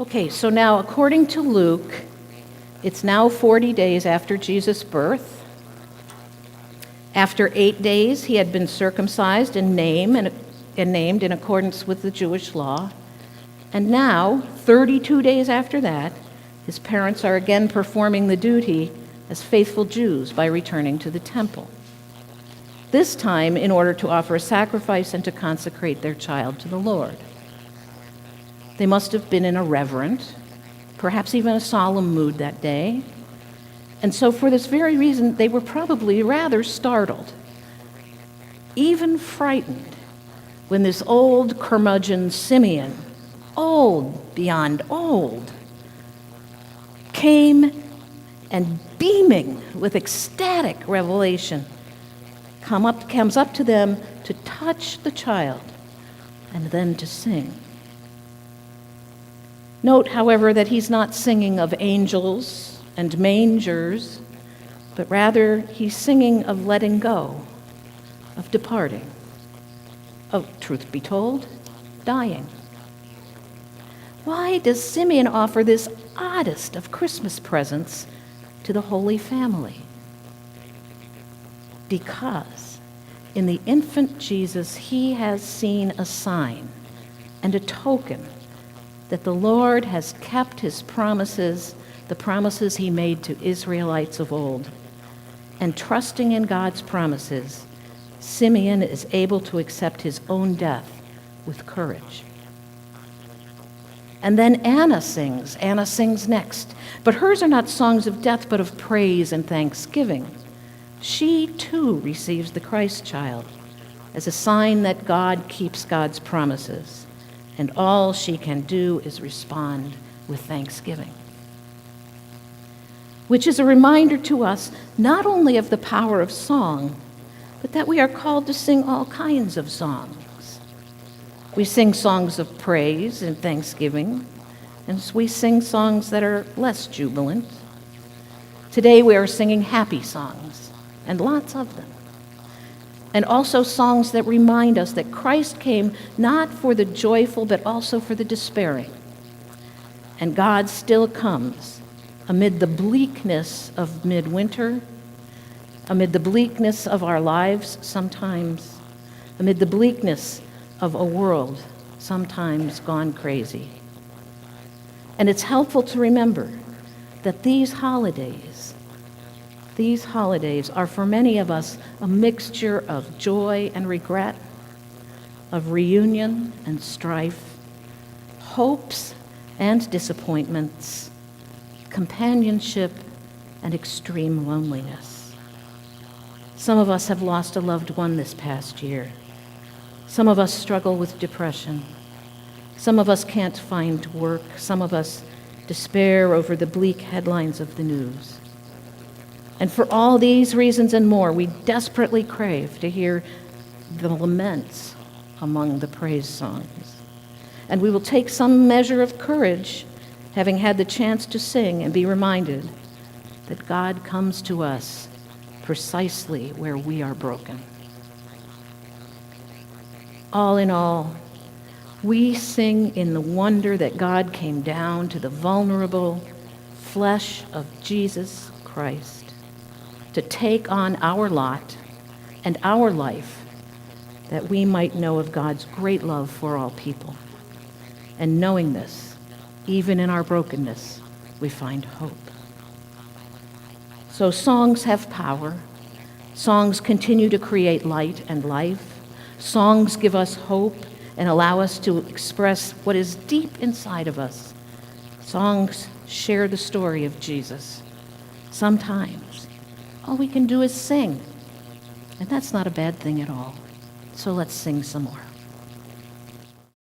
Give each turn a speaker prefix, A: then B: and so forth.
A: Okay, so now according to Luke, it's now 40 days after Jesus' birth. After 8 days, he had been circumcised and named in accordance with the Jewish law. And now, 32 days after that, his parents are again performing the duty as faithful Jews by returning to the temple. This time in order to offer a sacrifice and to consecrate their child to the Lord. They must have been in a reverent, perhaps even a solemn mood that day. And so for this very reason, they were probably rather startled, even frightened, when this old curmudgeon Simeon, old beyond old, came and beaming with ecstatic revelation, comes up to them to touch the child and then to sing. Note, however, that he's not singing of angels and mangers, but rather he's singing of letting go, of departing, of, truth be told, dying. Why does Simeon offer this oddest of Christmas presents to the Holy Family? Because in the infant Jesus, he has seen a sign and a token that the Lord has kept his promises, the promises he made to Israelites of old. And trusting in God's promises, Simeon is able to accept his own death with courage. And then Anna sings. Anna sings next. But hers are not songs of death, but of praise and thanksgiving. She, too, receives the Christ child as a sign that God keeps God's promises. And all she can do is respond with thanksgiving. Which is a reminder to us not only of the power of song, but that we are called to sing all kinds of songs. We sing songs of praise and thanksgiving, and we sing songs that are less jubilant. Today we are singing happy songs, and lots of them. And also songs that remind us that Christ came not for the joyful, but also for the despairing. And God still comes amid the bleakness of midwinter, amid the bleakness of our lives sometimes, amid the bleakness of a world sometimes gone crazy. And it's helpful to remember that these holidays are for many of us a mixture of joy and regret, of reunion and strife, hopes and disappointments, companionship and extreme loneliness. Some of us have lost a loved one this past year. Some of us struggle with depression. Some of us can't find work. Some of us despair over the bleak headlines of the news. And for all these reasons and more, we desperately crave to hear the laments among the praise songs. And we will take some measure of courage, having had the chance to sing and be reminded that God comes to us precisely where we are broken. All in all, we sing in the wonder that God came down to the vulnerable flesh of Jesus Christ to take on our lot and our life, that we might know of God's great love for all people. And knowing this, even in our brokenness, we find hope. So songs have power. Songs continue to create light and life. Songs give us hope and allow us to express what is deep inside of us. Songs share the story of Jesus. Sometimes all we can do is sing, and that's not a bad thing at all. So let's sing some more.